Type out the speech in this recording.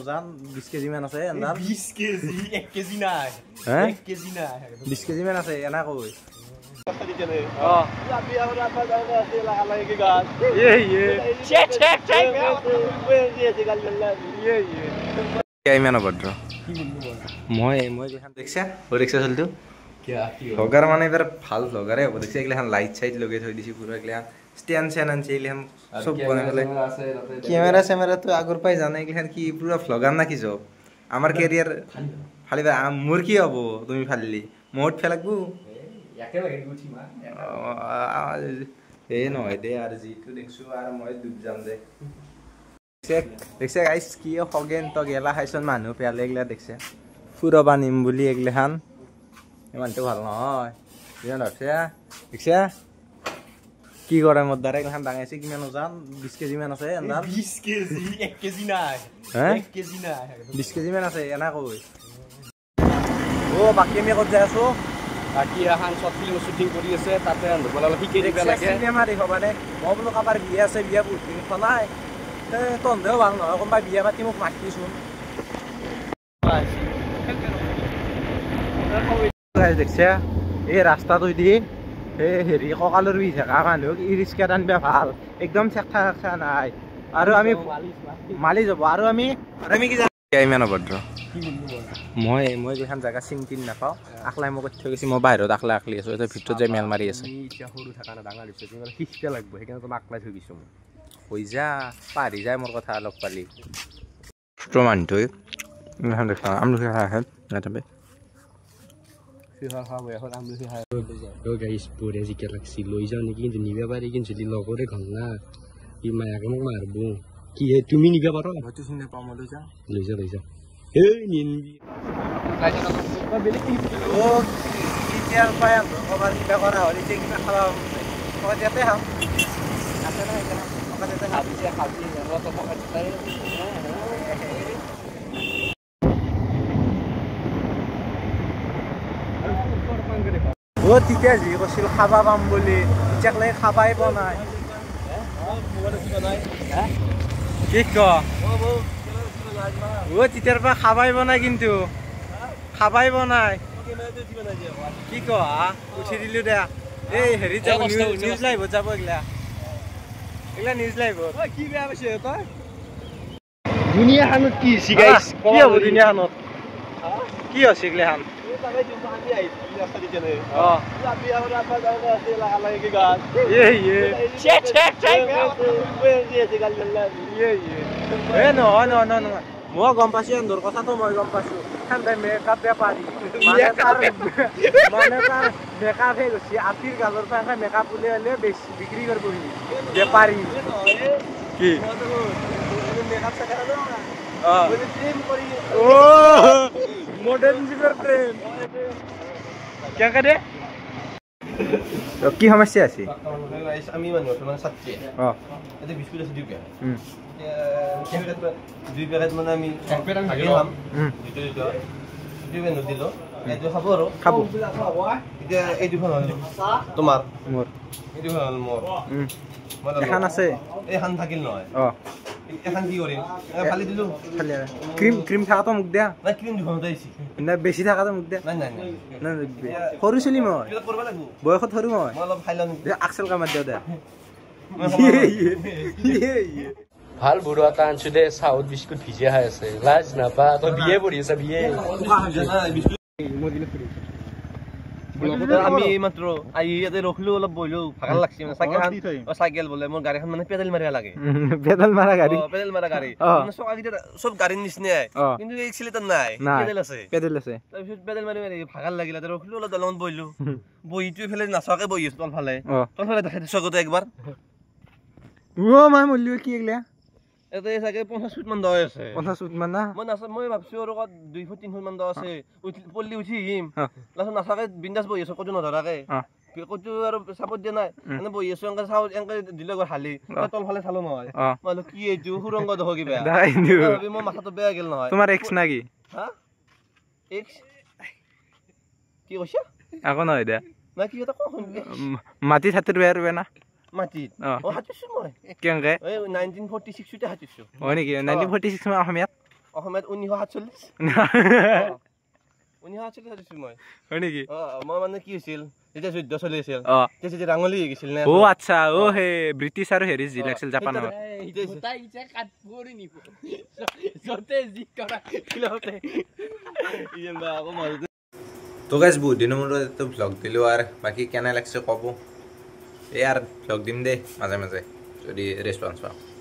ওজন 20 কেজি মান আছে আন্দাজ 20 কেজি 1 কেজি নাই 1 কেজি নাই 20 কেজি মান আছে এনা কই ইমান অভদ্ৰ মই যেখান দেখছা দেখছা চলতো ভ্লগাৰ মানে এবাৰ ভাল ভ্লগাৰে হ'ব দেখছি এগিলাখান লাইট চাইট লগাই থৈ দিছি পুৰা এগিলাখান ষ্টেণ্ড চেন আনছি এগিলাখান চব বনাই পেলাই কেমেৰা চেমেৰাটো আগৰ পৰাই জানে এগিলাখান কি পুৰা ভ্লগাৰ না কি জব আমাৰ কেৰিয়াৰ ফালিবা মোৰ কি হ'ব তুমি ফালিলি মত ফেলাকবো এই নহয় দে আৰু যিটো দেখছো আৰু মই ডুব যাম দে দেখছে গাইছ কি খগেন তো গেলা খাইছন মানুহ পেয়ালে এগিলা দেখছে ফুৰবা নিম বুলি এগিলাখান ইমানটো ভাল নহয় ভাবছে দেখছে কি কৰে মোৰ দ্বাৰা এগিলাখান ডাঙাইছে কিমান ওজন 20 কেজি মান আছে আন্দাজ 20 কেজি 1 কেজি নাই 1 কেজি নাই 20 কেজি মান আছে এনা কই ও বাকি আমি ক'ত যাই আছো বাকি এখন শর্ট ফিল্ম শুটিং কৰি আছে তাতে বলাল শিকাই দিব লাগে সিনেমা দেখো মানে মই বোলো কাবাৰ বিয়া আছে বিয়া বহুত দিন খনাই তন্দেও ভাল নহয় কোনোবাই বিয়া পাতি মোক মাতিছোন দেখছে এই ৰাস্তাটো দি হেৰি কঁকালৰ বিষ থকা মানুহক ই ৰিক্সা টানিবা ভাল একদম চেক থাকা নাই আৰু আমি মালি যাব আৰু আমি কি ইমান অভদ্ৰ মই যেখান জাগা চিংটিন নাপাওঁ আকলাই মই কৈ থৈ গৈছি মই বাহিৰত আকলাই আকলি আছো এতিয়া ভিতৰত যাই মেল মাৰি আছে এতিয়া সৰু থকা না ডাঙৰ হৈছে তুমি শিক্ষা লাগব সেইকাৰণে তোমাক আকলাই থৈ গৈছো মই হৈ যা পাৰি যায় মোৰ কথা অলপ পালি প্ৰমাণটোই এখন দেখা আমলখি খাই আহে নাথাবে গাইছ পৰে জিকা লাগছি লৈ যাওঁ নেকি কিন্তু নিবা পাৰি কিন্তু যদি লগৰে ঘন না ই মায়াকে মোক মাৰব কি হে তুমি নিবা পাৰা হয়তো চিনি পাওঁ মই লৈ যা এই নিনবি ও কেতিয়াৰ পৰাই ক'ৰবাৰ কিবা কৰা হ'ল এতিয়া কিবা খাব ক'ৰবাত ইয়াতে খাম আছে নহয় সেইকাৰণে ক'ৰবাত ইয়াতে খাবি ও তেতিয়া যি কৈছিল খাবা পাম বুলি এতিয়াকলৈ খাবাই পোৱা নাই কি ক ও তেতিয়াৰ পৰা খাবাই পোৱা নাই কিন্তু খাবাই পোৱা নাই কি ক উঠি দিলো দে এই হেৰিত যাব নিউজ লাইভত যাব এগিলা নিউজ লাইভত কি বেয়া পাইছে তই দুনিয়াখনত কি হৈছে গাইছ কি হ'ব দুনিয়াখনত কি হৈছে এগিলাখান নহয় মই গম পাইছো এন্দৰ কথাটো মই গম পাইছো মেকআপ বেপাৰী মানে তাৰ মেকআপ হৈ গৈছে আপিৰ গালৰ পৰা মেকআপ উলিয়ালে বেছি বিক্ৰী কৰিব বেপাৰী কি মডাৰ্ণ যুগৰ ট্ৰেন কেনেকে দে কি সমস্যা আছে আমি মানুহ মানে ছাত্ৰী এতিয়া বিস্কুট আছে দুই পেকেট মানে আমি দিলো এইটো খাব আৰু খাব এতিয়া এই দুখন হ'ল তোমাৰ মোৰ এই দুখন হ'ল মোৰ এখন আছে এইখন থাকিল নহয় এখন কি কৰিম ফালি দিলো ক্ৰীম থাকাটো মোক দিয়া নাই ক্ৰীম দুখনতে আহিছে নাই বেছি থাকাটো মোক দিয়া নাই সৰু চলি মই কৰিব লাগিব বয়সত সৰু মই অলপ খাই লওঁ আকচেল কামাত দিওঁ দে ভাল বুঢ়া এটা আনছো দে চাউত বিস্কুট ভিজে খাই আছে লাজ নাপা তই বিয়ে পঢ়ি আছা বিয়ে আমি মাত্ৰ আহি ইয়াতে ৰখিলো অলপ বহিলো ভাগৰ লাগছে চাইকেল বোলে মোৰ গাড়ীখন মানে পেডেল মাৰিব লাগে পেডেল মাৰা গাড়ী চব গাড়ীৰ নিচিনাই কিন্তু এক্সিলেটাৰ নাই পেডেল আছে তাৰপিছত পেডেল মাৰি মাৰি ভাগৰ লাগিলে ৰখিলো অলপ দলঙত বহিলো বহিটো এইফালে নাচাকে বহি আছো তলফালে দেখাই দিছো আগতে একবাৰ কি এগিলা এতে চাগে 50 ফুট মান দ আছে 50 ফুট মান না মই ভাবছো আৰু 2 ফুট 3 ফুট মান দ আছে পল্লি উঠি আহিম লাষ্ট নাথাকে বিন্দাস বহি আছো কতো নধৰাকে কতো আৰু সাপোৰ্ট দিয়া নাই মানে বহি আছো এনেকে চাও এনেকে দিলে গৈ হালি তলফালে চালো নহয় মানে কি এইটো সুৰংগ দেখ কিবা মই মাথাটো বেয়া গেল নহয় তোমাৰ এক্স না কি হা এক্স কি কৈছা আকৌ নহয় দে না কি এটা কোন মাটি থাতেৰ বেয়া ৰুবে না মাটিত হাতিছো মই কেনেকে 1946 তে হাতিছো হয় নেকি 1946 মান অসমীয়াত অসমীয়াত 1947 1947 দিছো মই হয় নেকি মই মানে কি হৈছিল যেতিয়া যুদ্ধ চলি আছিল তেতিয়া ৰাঙলী হৈ গৈছিল নে আচ্ছা হে ব্ৰিটিছ আৰু হেৰি যি লাগছিল জাপানৰ তো গাইজ বহুত দিনৰ মূৰত ভ্লগ দিলোঁ আৰু বাকী কেনে লাগিছে ক'ব এই আৰু ভ্লগ দিম দেই মাজে মাজে যদি ৰেচপন্স পাওঁ